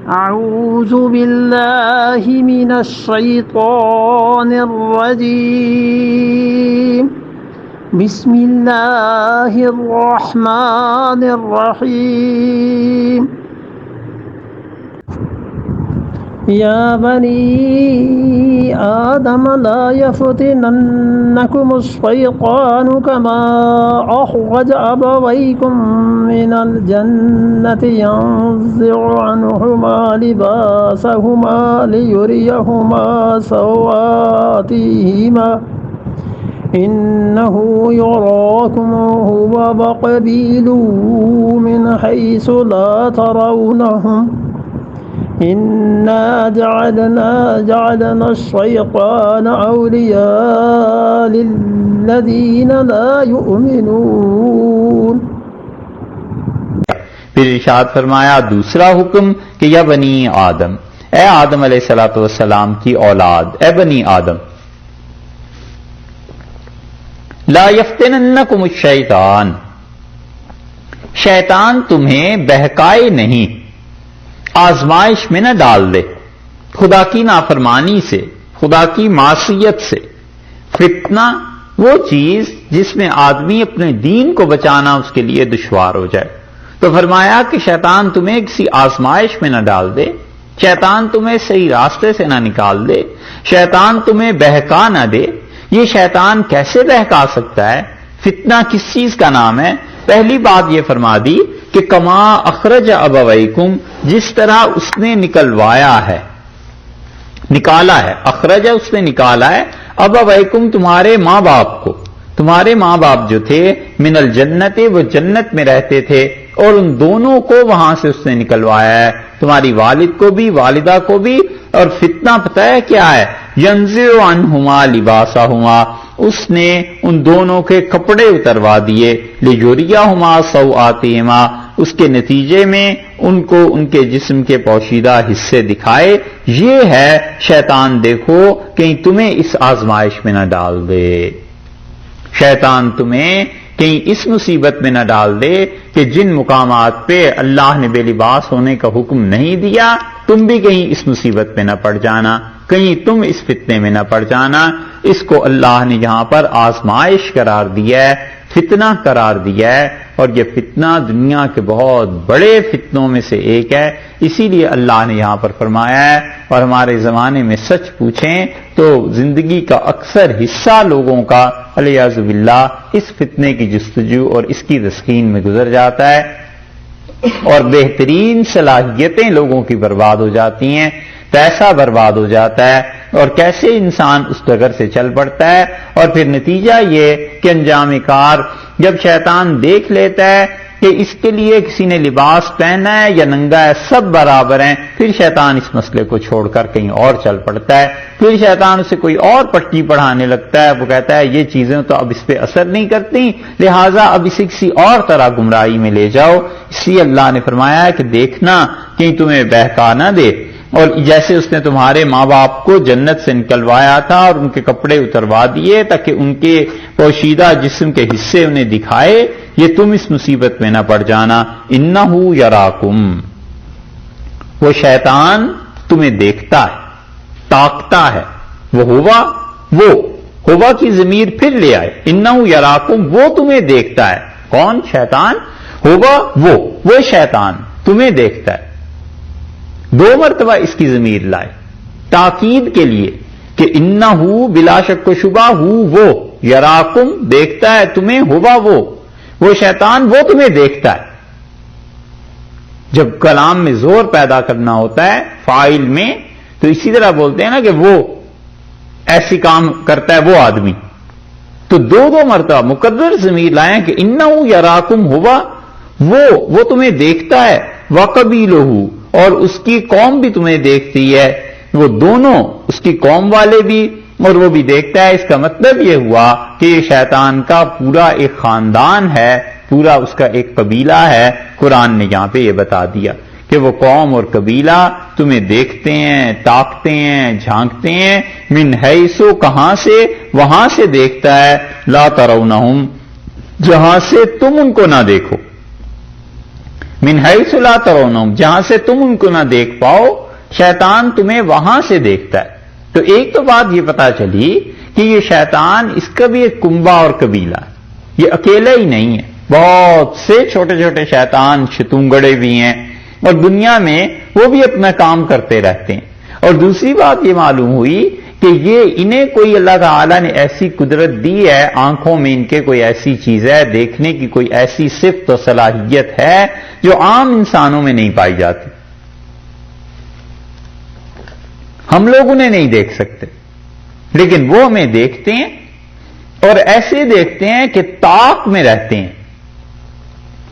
أعوذ بالله من الشيطان الرجيم بسم الله الرحمن الرحيم يا بني آدم لا يفتننكم الشيطان كما أخرج أبويكم من الجنة ينزع عنهما لباسهما ليريهما سوآتهما إنه يراكم هو وقبيله من حيث لا ترونهم إنا جعلنا الشيطان أولياء للذين لا يؤمنون. پھر ارشاد فرمایا دوسرا حکم کہ یا بنی آدم، اے آدم علیہ الصلوۃ والسلام کی اولاد، اے بنی آدم، لا یفتننکم الشیطان، شیطان تمہیں بہکائے نہیں، آزمائش میں نہ ڈال دے، خدا کی نافرمانی سے، خدا کی معصیت سے. فتنہ وہ چیز جس میں آدمی اپنے دین کو بچانا اس کے لیے دشوار ہو جائے. تو فرمایا کہ شیطان تمہیں کسی آزمائش میں نہ ڈال دے، شیطان تمہیں صحیح راستے سے نہ نکال دے، شیطان تمہیں بہکا نہ دے. یہ شیطان کیسے بہکا سکتا ہے؟ فتنہ کس چیز کا نام ہے؟ پہلی بات یہ فرما دی کہ کما اخرج ابویکم، جس طرح اس نے نکلوایا ہے، نکالا ہے، اخرج اس نے نکالا ہے، ابویکم تمہارے ماں باپ کو، تمہارے ماں باپ جو تھے من الجنت، وہ جنت میں رہتے تھے اور ان دونوں کو وہاں سے اس نے نکلوایا ہے، تمہاری والد کو بھی والدہ کو بھی. اور فتنہ پتہ ہے کیا ہے؟ ینزع عنہما لباسہما، اس نے ان دونوں کے کپڑے اتروا دیے، لیجریہما سوآتہما، اس کے نتیجے میں ان کو ان کے جسم کے پوشیدہ حصے دکھائے. یہ ہے شیطان، دیکھو کہیں تمہیں اس آزمائش میں نہ ڈال دے، شیطان تمہیں کہیں اس مصیبت میں نہ ڈال دے کہ جن مقامات پہ اللہ نے بے لباس ہونے کا حکم نہیں دیا تم بھی کہیں اس مصیبت میں نہ پڑ جانا، کہیں تم اس فتنے میں نہ پڑ جانا. اس کو اللہ نے یہاں پر آزمائش قرار دیا ہے، فتنہ قرار دیا ہے، اور یہ فتنہ دنیا کے بہت بڑے فتنوں میں سے ایک ہے. اسی لیے اللہ نے یہاں پر فرمایا ہے. اور ہمارے زمانے میں سچ پوچھیں تو زندگی کا اکثر حصہ لوگوں کا علیاذ باللہ اس فتنے کی جستجو اور اس کی تسکین میں گزر جاتا ہے، اور بہترین صلاحیتیں لوگوں کی برباد ہو جاتی ہیں، پیسہ برباد ہو جاتا ہے، اور کیسے انسان اس ڈگر سے چل پڑتا ہے. اور پھر نتیجہ یہ کہ انجام کار جب شیطان دیکھ لیتا ہے کہ اس کے لیے کسی نے لباس پہنا ہے یا ننگا ہے سب برابر ہیں، پھر شیطان اس مسئلے کو چھوڑ کر کہیں اور چل پڑتا ہے. پھر شیطان اسے کوئی اور پٹی پڑھانے لگتا ہے، وہ کہتا ہے یہ چیزیں تو اب اس پہ اثر نہیں کرتی، لہٰذا اب اسے کسی اور طرح گمراہی میں لے جاؤ. اس لیے اللہ نے فرمایا ہے کہ دیکھنا کہیں تمہیں بہکا نہ دے. اور جیسے اس نے تمہارے ماں باپ کو جنت سے نکلوایا تھا اور ان کے کپڑے اتروا دیے تاکہ ان کے پوشیدہ جسم کے حصے انہیں دکھائے، یہ تم اس مصیبت میں نہ پڑ جانا. انہ یراکم، وہ شیطان تمہیں دیکھتا ہے، تاکتا ہے. وہ ہوا کی ضمیر پھر لے آئے، انہ یراکم، وہ تمہیں دیکھتا ہے. کون؟ شیطان. ہوگا وہ شیطان تمہیں دیکھتا ہے. دو مرتبہ اس کی ضمیر لائے تاکید کے لیے کہ انہ بلا شک و شبہ وہ یراکم دیکھتا ہے تمہیں، ہوا وہ شیطان وہ تمہیں دیکھتا ہے. جب کلام میں زور پیدا کرنا ہوتا ہے فاعل میں تو اسی طرح بولتے ہیں نا کہ وہ ایسی کام کرتا ہے وہ آدمی، تو دو مرتبہ مقرر ضمیر لائیں کہ انہ یراکم ہوا وہ تمہیں دیکھتا ہے، وقبیلہ، اور اس کی قوم بھی تمہیں دیکھتی ہے. وہ دونوں اس کی قوم والے بھی اور وہ بھی دیکھتا ہے. اس کا مطلب یہ ہوا کہ یہ شیطان کا پورا ایک خاندان ہے، پورا اس کا ایک قبیلہ ہے. قرآن نے یہاں پہ یہ بتا دیا کہ وہ قوم اور قبیلہ تمہیں دیکھتے ہیں، تاکتے ہیں، جھانکتے ہیں. من حیث، کہاں سے؟ وہاں سے دیکھتا ہے، لا ترونہم، جہاں سے تم ان کو نہ دیکھو. من حیث لا ترونہم، جہاں سے تم ان کو نہ دیکھ پاؤ شیطان تمہیں وہاں سے دیکھتا ہے۔ تو ایک تو بات یہ پتا چلی کہ یہ شیطان، اس کا بھی ایک کنبہ اور قبیلہ ہے، یہ اکیلا ہی نہیں ہے، بہت سے چھوٹے چھوٹے شیطان شتونگڑے بھی ہیں، اور دنیا میں وہ بھی اپنا کام کرتے رہتے ہیں۔ اور دوسری بات یہ معلوم ہوئی کہ یہ انہیں کوئی اللہ تعالیٰ نے ایسی قدرت دی ہے، آنکھوں میں ان کے کوئی ایسی چیز ہے، دیکھنے کی کوئی ایسی صفت و صلاحیت ہے جو عام انسانوں میں نہیں پائی جاتی۔ ہم لوگ انہیں نہیں دیکھ سکتے، لیکن وہ ہمیں دیکھتے ہیں، اور ایسے دیکھتے ہیں کہ طاق میں رہتے ہیں،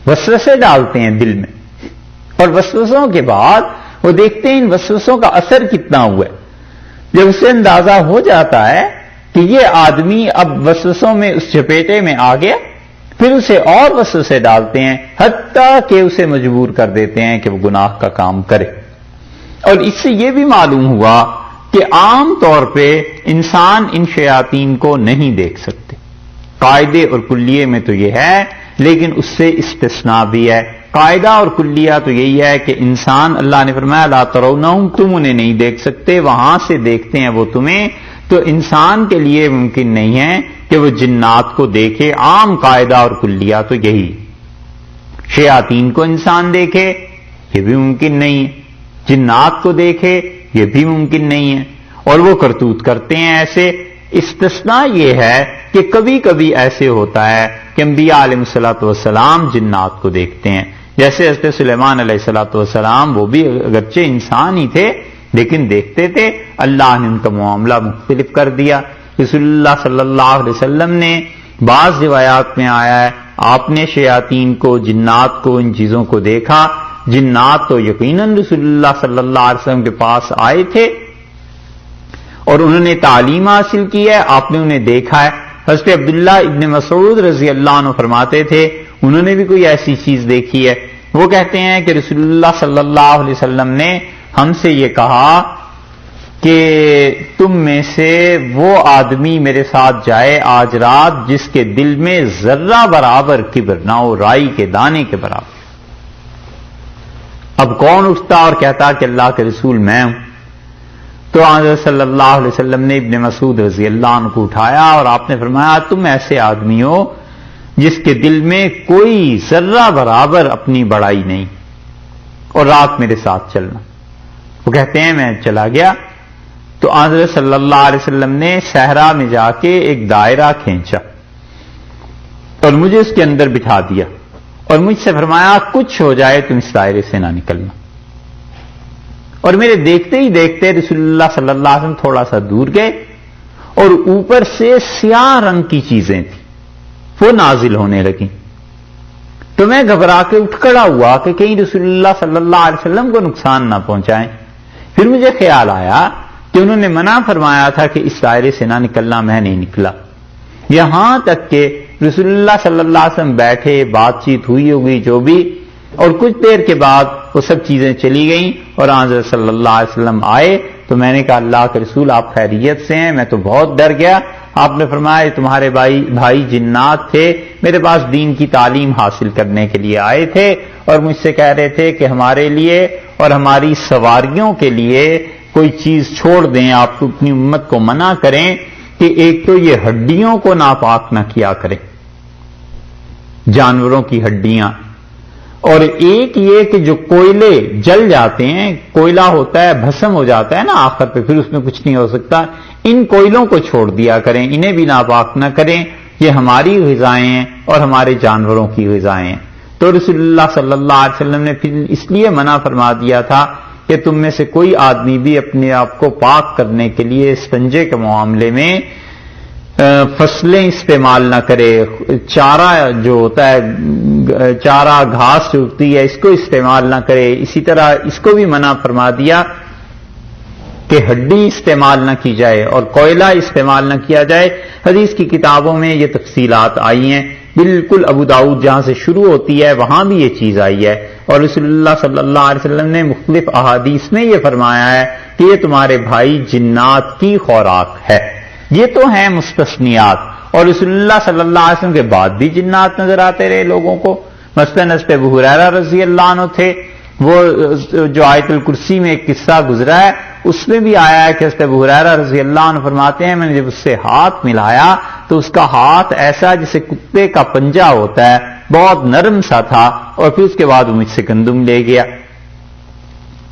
وسوسے ڈالتے ہیں دل میں، اور وسوسوں کے بعد وہ دیکھتے ہیں ان وسوسوں کا اثر کتنا ہوا ہے۔ جب اسے اندازہ ہو جاتا ہے کہ یہ آدمی اب وسوسوں میں اس چپیٹے میں آ گیا، پھر اسے اور وسوسے ڈالتے ہیں، حتیٰ کہ اسے مجبور کر دیتے ہیں کہ وہ گناہ کا کام کرے۔ اور اس سے یہ بھی معلوم ہوا کہ عام طور پہ انسان ان شیاطین کو نہیں دیکھ سکتے، قاعدے اور کلیے میں تو یہ ہے، لیکن اس سے استثناء بھی ہے۔ قاعدہ اور کلیہ تو یہی ہے کہ انسان، اللہ نے فرمایا لا ترونہم، تم انہیں نہیں دیکھ سکتے، وہاں سے دیکھتے ہیں وہ تمہیں، تو انسان کے لیے ممکن نہیں ہے کہ وہ جنات کو دیکھے۔ عام قاعدہ اور کلیہ تو یہی، شیاطین کو انسان دیکھے یہ بھی ممکن نہیں ہے، جنات کو دیکھے یہ بھی ممکن نہیں ہے، اور وہ کرتوت کرتے ہیں ایسے۔ استثناء یہ ہے کہ کبھی کبھی ایسے ہوتا ہے کہ انبیاء علیہ الصلوۃ والسلام جنات کو دیکھتے ہیں، جیسے حضرت سلیمان علیہ الصلوۃ والسلام، وہ بھی اگرچہ انسان ہی تھے لیکن دیکھتے تھے، اللہ نے ان کا معاملہ مختلف کر دیا۔ رسول اللہ صلی اللہ علیہ وسلم نے، بعض روایات میں آیا ہے، آپ نے شیاطین کو، جنات کو، ان چیزوں کو دیکھا۔ جنات تو یقیناً رسول اللہ صلی اللہ علیہ وسلم کے پاس آئے تھے اور انہوں نے تعلیم حاصل کی ہے، آپ نے انہیں دیکھا ہے۔ حضرت عبداللہ ابن مسعود رضی اللہ عنہ فرماتے تھے انہوں نے بھی کوئی ایسی چیز دیکھی ہے۔ وہ کہتے ہیں کہ رسول اللہ صلی اللہ علیہ وسلم نے ہم سے یہ کہا کہ تم میں سے وہ آدمی میرے ساتھ جائے آج رات جس کے دل میں ذرہ برابر کبر نہ ہو، رائی کے دانے کے برابر۔ اب کون اٹھتا اور کہتا کہ اللہ کے رسول میں ہوں؟ تو حضرت صلی اللہ علیہ وسلم نے ابن مسعود رضی اللہ عنہ کو اٹھایا اور آپ نے فرمایا تم ایسے آدمی ہو جس کے دل میں کوئی ذرہ برابر اپنی بڑائی نہیں، اور رات میرے ساتھ چلنا۔ وہ کہتے ہیں میں چلا گیا تو حضرت صلی اللہ علیہ وسلم نے صحرا میں جا کے ایک دائرہ کھینچا اور مجھے اس کے اندر بٹھا دیا، اور مجھ سے فرمایا کچھ ہو جائے تم اس دائرے سے نہ نکلنا۔ اور میرے دیکھتے ہی دیکھتے رسول اللہ صلی اللہ علیہ وسلم تھوڑا سا دور گئے اور اوپر سے سیاہ رنگ کی چیزیں تھیں وہ نازل ہونے لگیں، تو میں گھبرا کے اٹھ کھڑا ہوا کہ کہیں رسول اللہ صلی اللہ علیہ وسلم کو نقصان نہ پہنچائیں۔ پھر مجھے خیال آیا کہ انہوں نے منع فرمایا تھا کہ اس دائرے سے نہ نکلنا، میں نہیں نکلا، یہاں تک کہ رسول اللہ صلی اللہ علیہ وسلم بیٹھے، بات چیت ہوئی ہوگی جو بھی، اور کچھ دیر کے بعد وہ سب چیزیں چلی گئیں اور حضرت صلی اللہ علیہ وسلم آئے تو میں نے کہا اللہ کے رسول آپ خیریت سے ہیں؟ میں تو بہت ڈر گیا۔ آپ نے فرمایا تمہارے بھائی جنات تھے، میرے پاس دین کی تعلیم حاصل کرنے کے لیے آئے تھے اور مجھ سے کہہ رہے تھے کہ ہمارے لیے اور ہماری سواریوں کے لیے کوئی چیز چھوڑ دیں، آپ اپنی امت کو منع کریں کہ ایک تو یہ ہڈیوں کو ناپاک نہ کیا کریں، جانوروں کی ہڈیاں، اور ایک یہ کہ جو کوئلے جل جاتے ہیں، کوئلہ ہوتا ہے بھسم ہو جاتا ہے نا آخر پہ، پھر اس میں کچھ نہیں ہو سکتا، ان کوئلوں کو چھوڑ دیا کریں، انہیں بھی ناپاک نہ کریں، یہ ہماری غذائیں ہیں اور ہمارے جانوروں کی غذائیں ہیں۔ تو رسول اللہ صلی اللہ علیہ وسلم نے پھر اس لیے منع فرما دیا تھا کہ تم میں سے کوئی آدمی بھی اپنے آپ کو پاک کرنے کے لیے استنجے کے معاملے میں فصلیں استعمال نہ کرے، چارہ جو ہوتا ہے، چارہ گھاس جو ہوتی ہے، اس کو استعمال نہ کرے۔ اسی طرح اس کو بھی منع فرما دیا کہ ہڈی استعمال نہ کی جائے اور کوئلہ استعمال نہ کیا جائے۔ حدیث کی کتابوں میں یہ تفصیلات آئی ہیں، بالکل ابو داؤد جہاں سے شروع ہوتی ہے وہاں بھی یہ چیز آئی ہے، اور رسول اللہ صلی اللہ علیہ وسلم نے مختلف احادیث میں یہ فرمایا ہے کہ یہ تمہارے بھائی جنات کی خوراک ہے۔ یہ تو ہیں مستثنیات، اور رسول اللہ صلی اللہ علیہ وسلم کے بعد بھی جنات نظر آتے رہے لوگوں کو، مثلاً حضرت ابو ہریرہ رضی اللہ عنہ تھے، وہ جو آیت الکرسی میں ایک قصہ گزرا ہے اس میں بھی آیا ہے کہ حضرت ابو ہریرہ رضی اللہ عنہ فرماتے ہیں میں نے جب اس سے ہاتھ ملایا تو اس کا ہاتھ ایسا جیسے کتے کا پنجہ ہوتا ہے، بہت نرم سا تھا، اور پھر اس کے بعد وہ مجھ سے گندم لے گیا۔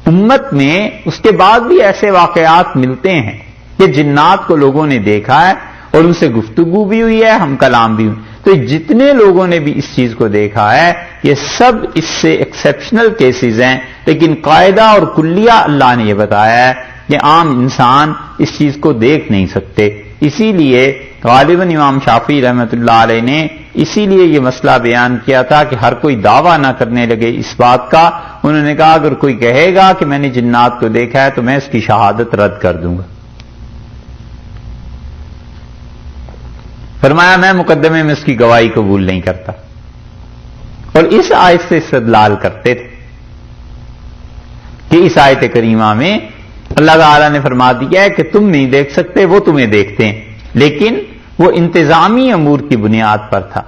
امت میں اس کے بعد بھی ایسے واقعات ملتے ہیں کہ جنات کو لوگوں نے دیکھا ہے اور ان سے گفتگو بھی ہوئی ہے، ہم کلام بھی ہوئی، تو جتنے لوگوں نے بھی اس چیز کو دیکھا ہے یہ سب اس سے ایکسیپشنل کیسز ہیں، لیکن قاعدہ اور کلیہ اللہ نے یہ بتایا ہے کہ عام انسان اس چیز کو دیکھ نہیں سکتے۔ اسی لیے غالباً امام شافعی رحمۃ اللہ علیہ نے اسی لیے یہ مسئلہ بیان کیا تھا کہ ہر کوئی دعویٰ نہ کرنے لگے اس بات کا۔ انہوں نے کہا اگر کوئی کہے گا کہ میں نے جنات کو دیکھا ہے تو میں اس کی شہادت رد کر دوں گا۔ فرمایا میں مقدمے میں اس کی گواہی قبول نہیں کرتا، اور اس آیت سے استدلال کرتے تھے کہ اس آیت کریمہ میں اللہ تعالیٰ نے فرما دیا ہے کہ تم نہیں دیکھ سکتے، وہ تمہیں دیکھتے ہیں، لیکن وہ انتظامی امور کی بنیاد پر تھا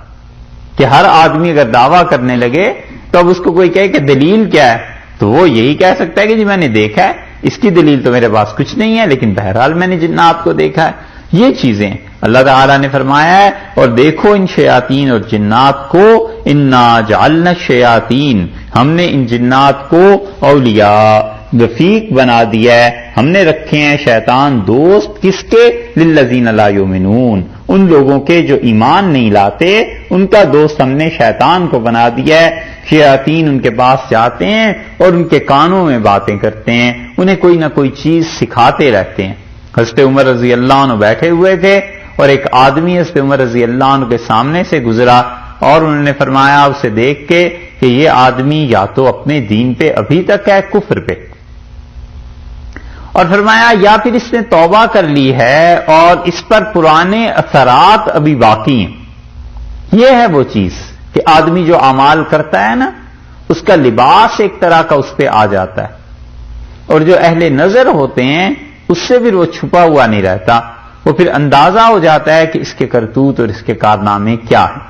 کہ ہر آدمی اگر دعویٰ کرنے لگے تو اب اس کو کوئی کہے کہ دلیل کیا ہے تو وہ یہی کہہ سکتا ہے کہ جی میں نے دیکھا ہے، اس کی دلیل تو میرے پاس کچھ نہیں ہے، لیکن بہرحال میں نے جنات کو دیکھا ہے۔ یہ چیزیں اللہ تعالیٰ نے فرمایا ہے، اور دیکھو ان شیاطین اور جنات کو، انا جعلنا الشیاطین، ہم نے ان جنات کو اولیاء رفیق بنا دیا ہے، ہم نے رکھے ہیں شیطان دوست، کس کے؟ للذین لا یؤمنون، ان لوگوں کے جو ایمان نہیں لاتے ان کا دوست ہم نے شیطان کو بنا دیا ہے۔ شیاطین ان کے پاس جاتے ہیں اور ان کے کانوں میں باتیں کرتے ہیں، انہیں کوئی نہ کوئی چیز سکھاتے رہتے ہیں۔ حضرت عمر رضی اللہ عنہ بیٹھے ہوئے تھے اور ایک آدمی حضرت عمر رضی اللہ عنہ کے سامنے سے گزرا، اور انہوں نے فرمایا اسے دیکھ کے کہ یہ آدمی یا تو اپنے دین پہ ابھی تک ہے، کفر پہ، اور فرمایا یا پھر اس نے توبہ کر لی ہے اور اس پر پرانے اثرات ابھی باقی ہیں۔ یہ ہے وہ چیز کہ آدمی جو اعمال کرتا ہے نا اس کا لباس ایک طرح کا اس پہ آ جاتا ہے، اور جو اہل نظر ہوتے ہیں اس سے پھر وہ چھپا ہوا نہیں رہتا، وہ پھر اندازہ ہو جاتا ہے کہ اس کے کرتوت اور اس کے کارنامے کیا ہیں۔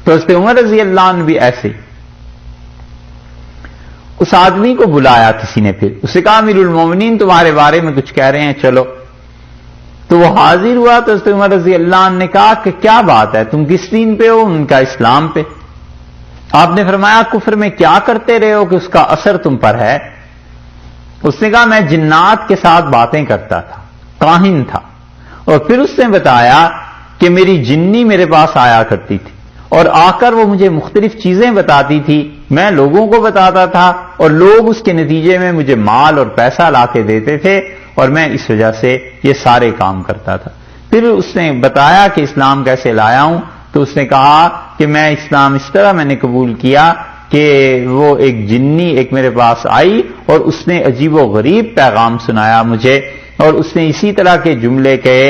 تو حضرت عمر رضی اللہ عنہ بھی ایسے اس آدمی کو بلایا کسی نے، پھر اسے کہا امیر المومنین تمہارے بارے میں کچھ کہہ رہے ہیں، چلو۔ تو وہ حاضر ہوا تو حضرت عمر رضی اللہ عنہ نے کہا کہ کیا بات ہے، تم کس دین پہ ہو؟ ان کا اسلام پہ۔ آپ نے فرمایا کفر میں کیا کرتے رہے ہو کہ اس کا اثر تم پر ہے؟ اس نے کہا میں جنات کے ساتھ باتیں کرتا تھا، کاہن تھا، اور پھر اس نے بتایا کہ میری جنی میرے پاس آیا کرتی تھی اور آ کر وہ مجھے مختلف چیزیں بتاتی تھی، میں لوگوں کو بتاتا تھا اور لوگ اس کے نتیجے میں مجھے مال اور پیسہ لا کے دیتے تھے، اور میں اس وجہ سے یہ سارے کام کرتا تھا۔ پھر اس نے بتایا کہ اسلام کیسے لایا ہوں، تو اس نے کہا کہ میں اسلام اس طرح میں نے قبول کیا کہ وہ ایک جنی ایک میرے پاس آئی اور اس نے عجیب و غریب پیغام سنایا مجھے، اور اس نے اسی طرح کے جملے کہے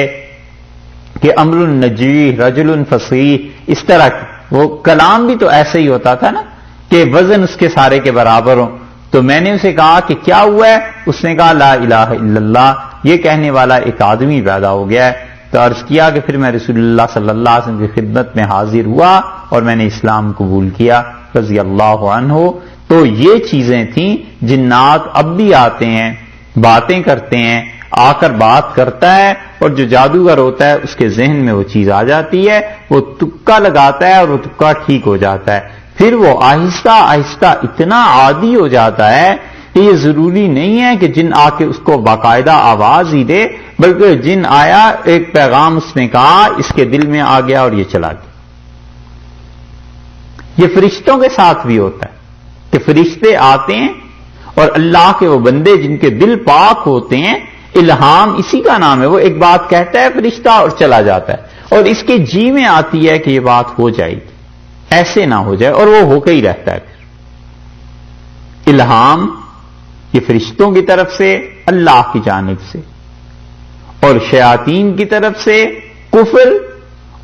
کہ امر نجیح رجل فصیح، اس طرح وہ کلام بھی تو ایسے ہی ہوتا تھا نا کہ وزن اس کے سارے کے برابر ہو۔ تو میں نے اسے کہا کہ کیا ہوا ہے؟ اس نے کہا لا الہ الا اللہ، یہ کہنے والا ایک آدمی پیدا ہو گیا ہے۔ تو عرض کیا کہ پھر میں رسول اللہ صلی اللہ علیہ وسلم کی خدمت میں حاضر ہوا اور میں نے اسلام قبول کیا رضی اللہ عنہ۔ تو یہ چیزیں تھیں، جنات اب بھی آتے ہیں، باتیں کرتے ہیں، آ کر بات کرتا ہے، اور جو جادوگر ہوتا ہے اس کے ذہن میں وہ چیز آ جاتی ہے، وہ تکا لگاتا ہے اور وہ تکا ٹھیک ہو جاتا ہے، پھر وہ آہستہ آہستہ اتنا عادی ہو جاتا ہے کہ یہ ضروری نہیں ہے کہ جن آ کے اس کو باقاعدہ آواز ہی دے، بلکہ جن آیا ایک پیغام اس نے کہا اس کے دل میں آ گیا اور یہ چلا گیا۔ یہ فرشتوں کے ساتھ بھی ہوتا ہے کہ فرشتے آتے ہیں اور اللہ کے وہ بندے جن کے دل پاک ہوتے ہیں، الہام اسی کا نام ہے، وہ ایک بات کہتا ہے فرشتہ اور چلا جاتا ہے، اور اس کے جی میں آتی ہے کہ یہ بات ہو جائے گی، ایسے نہ ہو جائے، اور وہ ہو کے ہی رہتا ہے۔ پھر الہام یہ فرشتوں کی طرف سے اللہ کی جانب سے، اور شیاطین کی طرف سے کفر،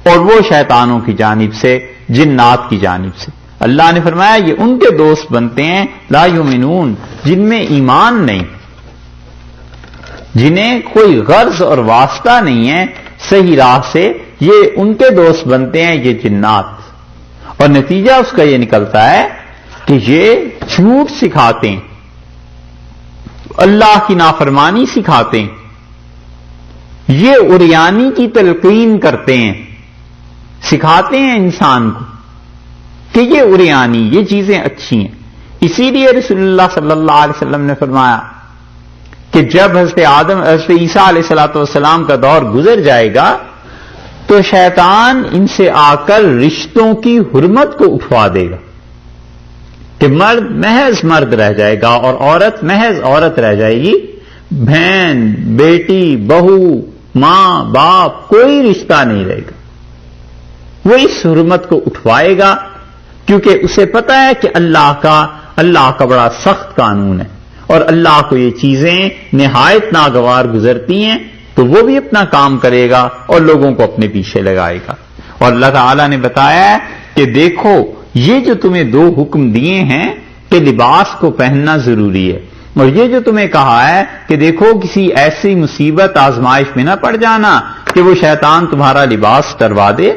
اور وہ شیطانوں کی جانب سے جنات کی جانب سے۔ اللہ نے فرمایا یہ ان کے دوست بنتے ہیں لا یؤمنون، جن میں ایمان نہیں، جنہیں کوئی غرض اور واسطہ نہیں ہے صحیح راہ سے، یہ ان کے دوست بنتے ہیں یہ جنات۔ اور نتیجہ اس کا یہ نکلتا ہے کہ یہ جھوٹ سکھاتے ہیں، اللہ کی نافرمانی سکھاتے ہیں، یہ عریانی کی تلقین کرتے ہیں، سکھاتے ہیں انسان کو کہ یہ عریانی، یہ چیزیں اچھی ہیں۔ اسی لیے رسول اللہ صلی اللہ علیہ وسلم نے فرمایا کہ جب حضرت عیسیٰ علیہ السلام کا دور گزر جائے گا تو شیطان ان سے آ کر رشتوں کی حرمت کو اٹھوا دے گا کہ مرد محض مرد رہ جائے گا اور عورت محض عورت رہ جائے گی، بہن، بیٹی، بہو، ماں، باپ، کوئی رشتہ نہیں رہے گا۔ وہ اس حرمت کو اٹھوائے گا کیونکہ اسے پتا ہے کہ اللہ کا بڑا سخت قانون ہے اور اللہ کو یہ چیزیں نہایت ناگوار گزرتی ہیں، تو وہ بھی اپنا کام کرے گا اور لوگوں کو اپنے پیچھے لگائے گا۔ اور اللہ تعالیٰ نے بتایا ہے کہ دیکھو یہ جو تمہیں دو حکم دیے ہیں کہ لباس کو پہننا ضروری ہے، اور یہ جو تمہیں کہا ہے کہ دیکھو کسی ایسی مصیبت آزمائش میں نہ پڑ جانا کہ وہ شیطان تمہارا لباس ٹروا دے،